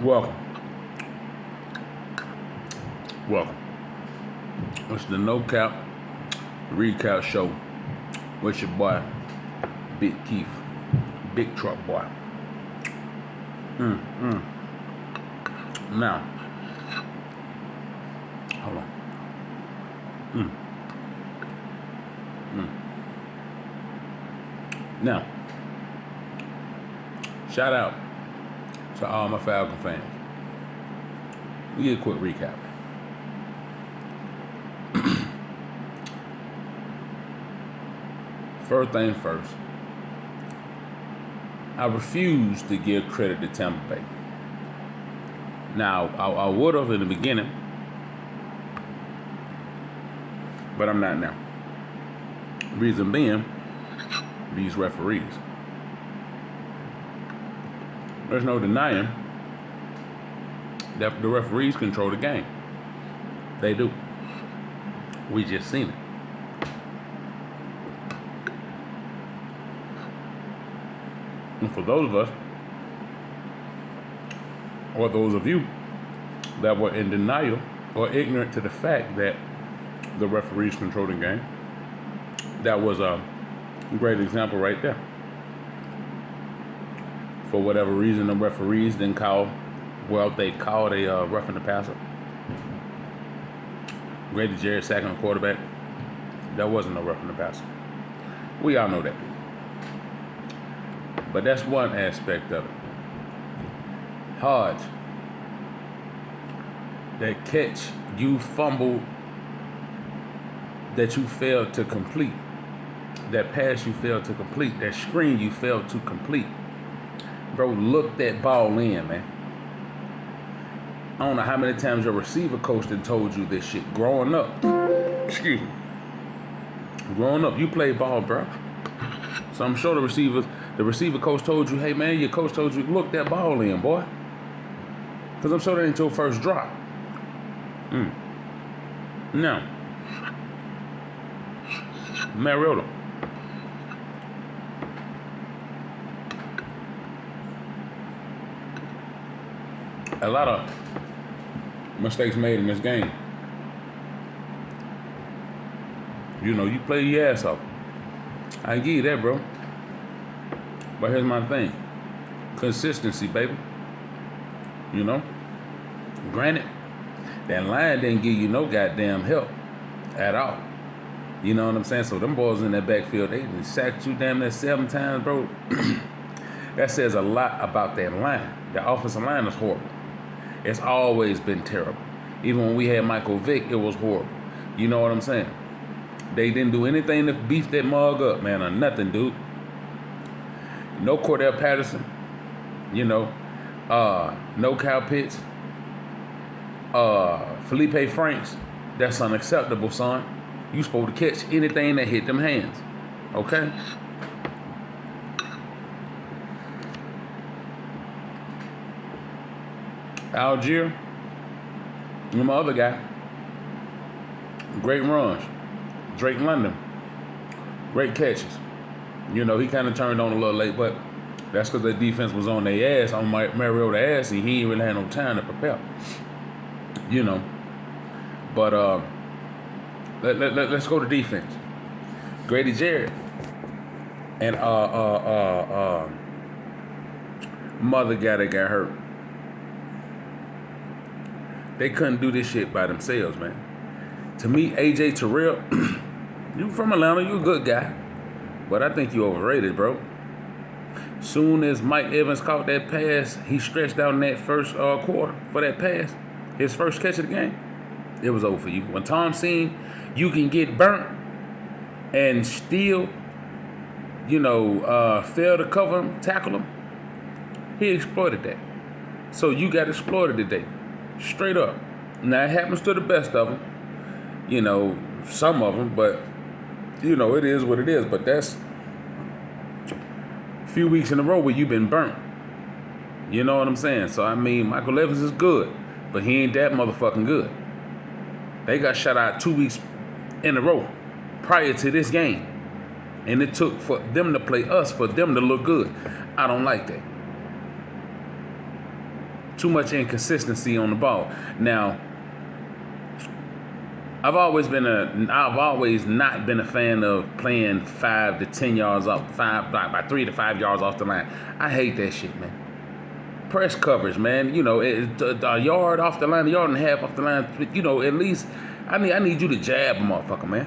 Welcome. Welcome. It's the No Cap Recap Show with your boy, Big Keith, Big Truck Boy. Now, hold on. Now, shout out to all my Falcon fans. We get a quick recap. First thing first, I refuse to give credit to Tampa Bay. Now, I would have in the beginning, but I'm not now. Reason being, these referees. There's no denying that the referees control the game. They do. We just seen it. And for those of us, or those of you that were in denial or ignorant to the fact that the referees control the game, that was a great example right there. For whatever reason, the referees didn't call, they called a roughing the passer. Grady Jarrett sacking the quarterback. That wasn't a roughing the passer. We all know that. But that's one aspect of it. Hodge, that catch you fumbled, that you failed to complete, that pass you failed to complete, that screen you failed to complete. Bro, look that ball in, man. I don't know how many times your receiver coach done told you this shit. Growing up, you played ball, bro. So I'm sure the receiver coach told you, hey man, your coach told you, look that ball in, boy. Because I'm sure that ain't your first drop. Now, Mariota. A lot of mistakes made in this game. You know, you play your ass off. I give you that, bro. But here's my thing. Consistency, baby. You know? Granted, that line didn't give you no goddamn help at all. You know what I'm saying? So them boys in that backfield, they sacked you damn near 7 times, bro. That says a lot about that line. The offensive line is horrible. It's always been terrible. Even when we had Michael Vick, it was horrible. You know what I'm saying? They didn't do anything to beef that mug up, man, or nothing, dude. No Cordell Patterson. You know. No Kyle Pitts. Felipe Franks. That's unacceptable, son. You supposed to catch anything that hit them hands. Okay? Algier, and my other guy, great runs. Drake London, great catches. You know, he kind of turned on a little late, but that's because the defense was on their ass, on Mariota's ass, and he ain't really had no time to prepare. You know, but let's go to defense. Grady Jarrett and mother guy that got hurt. They couldn't do this shit by themselves, man. To me, AJ Terrell, you from Atlanta, you a good guy. But I think you overrated, bro. Soon as Mike Evans caught that pass, he stretched out in that first quarter for that pass, his first catch of the game, it was over for you. When Tom seen you can get burnt and still, fail to cover him, tackle him, he exploited that. So you got exploited today. Straight up. Now, it happens to the best of them. You know, some of them, but, it is what it is. But that's a few weeks in a row where you've been burnt. You know what I'm saying? So, I mean, Michael Evans is good, but he ain't that motherfucking good. They got shut out 2 weeks in a row prior to this game. And it took for them to play us, for them to look good. I don't like that. Too much inconsistency on the ball. Now, I've always not been a fan of playing 5 to 10 yards off, by 3 to 5 yards off the line. I hate that shit, man. Press coverage, man. You know, a yard off the line, a yard and a half off the line. You know, at least I need you to jab a motherfucker, man.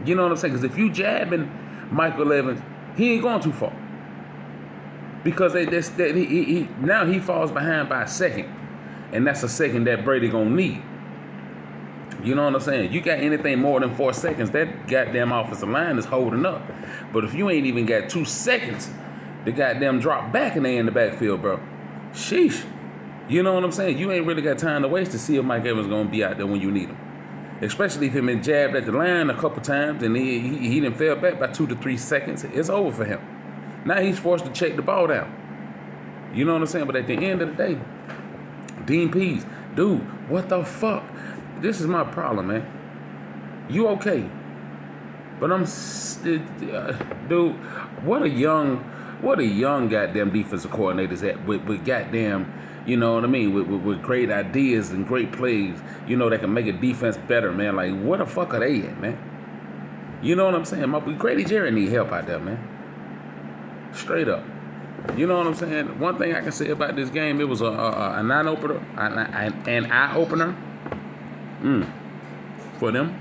You know what I'm saying? Because if you jabbing Michael Evans, he ain't going too far. Because now he falls behind by a second, and that's a second that Brady gonna need. You know what I'm saying? You got anything more than 4 seconds, that goddamn offensive line is holding up. But if you ain't even got 2 seconds, the goddamn drop back and they in the backfield, bro. Sheesh. You know what I'm saying? You ain't really got time to waste to see if Mike Evans gonna be out there when you need him. Especially if he been jabbed at the line a couple times and he done fell back by 2 to 3 seconds. It's over for him. Now he's forced to check the ball down. You know what I'm saying? But at the end of the day, Dean Pease, dude, what the fuck? This is my problem, man. You okay? But dude, what a young goddamn defensive coordinator's at with goddamn, you know what I mean, with great ideas and great plays, you know, that can make a defense better, man. Like, where the fuck are they at, man? You know what I'm saying? Grady Jarrett need help out there, man. Straight up. You know what I'm saying? One thing I can say about this game, it was an eye-opener for them,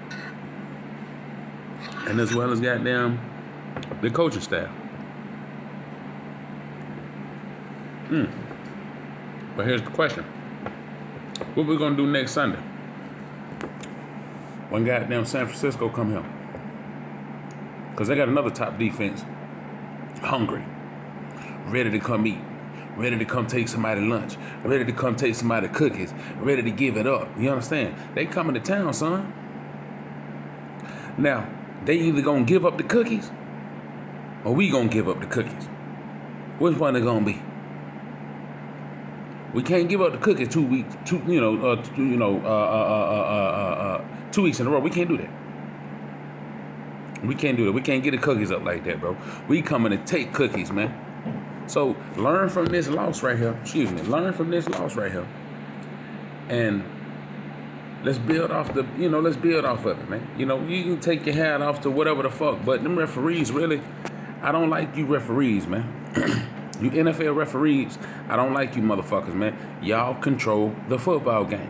and as well as goddamn the coaching staff. But here's the question: what we gonna do next Sunday when goddamn San Francisco come here? Because they got another top defense, hungry, ready to come eat, ready to come take somebody lunch, ready to come take somebody cookies, ready to give it up. You understand? They coming to town, son. Now, they either gonna give up the cookies or we gonna give up the cookies. Which one it gonna be? We can't give up the cookies 2 weeks, 2 weeks in a row. We can't do that. We can't do that. We can't get the cookies up like that, bro. We coming to take cookies, man. So learn from this loss right here. Learn from this loss right here. And let's build off of it, man. You know, you can take your hat off to whatever the fuck, but them referees, really, I don't like you referees, man. You NFL referees, I don't like you motherfuckers, man. Y'all control the football game.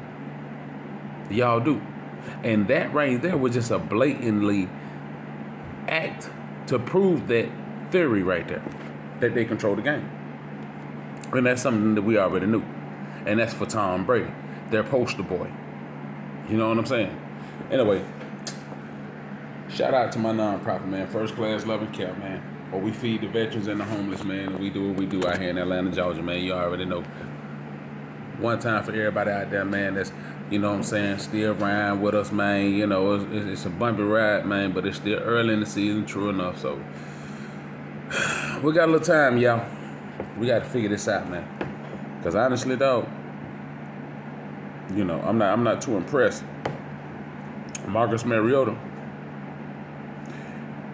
Y'all do. And that right there was just a blatantly act to prove that theory right there, that they control the game. And that's something that we already knew. And that's for Tom Brady, their poster boy. You know what I'm saying? Anyway, shout out to my nonprofit, man. First Class Loving Care, man. Where we feed the veterans and the homeless, man. And we do what we do out here in Atlanta, Georgia, man. You already know. One time for everybody out there, man, that's, you know what I'm saying, still riding with us, man. You know, it's a bumpy ride, man, but it's still early in the season, true enough. So, we got a little time, y'all. We got to figure this out, man. Because honestly, though, you know, I'm not too impressed. Marcus Mariota,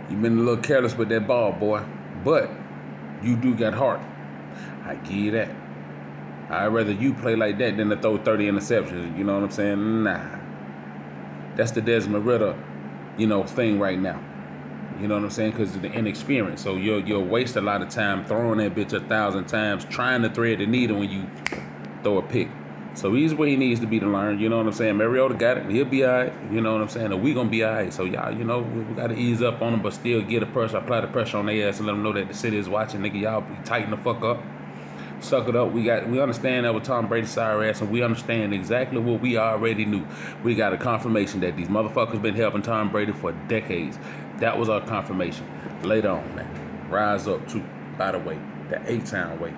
you been a little careless with that ball, boy. But you do got heart. I give you that. I'd rather you play like that than to throw 30 interceptions. You know what I'm saying? Nah. That's the Desmond Ritter, you know, thing right now. You know what I'm saying? Because of the inexperience. So you'll waste a lot of time throwing that bitch 1,000 times, trying to thread the needle when you throw a pick. So he's where he needs to be to learn. You know what I'm saying? Mariota got it. He'll be all right. You know what I'm saying? And we going to be all right. So y'all, you know, we got to ease up on them, but still get the pressure, apply the pressure on their ass and let them know that the city is watching. Nigga, y'all tighten the fuck up. Suck it up. We understand that with Tom Brady's sorry ass, and we understand exactly what we already knew. We got a confirmation that these motherfuckers been helping Tom Brady for decades. That was our confirmation. Later on, man. Rise up, too. By the way, the A-Town way.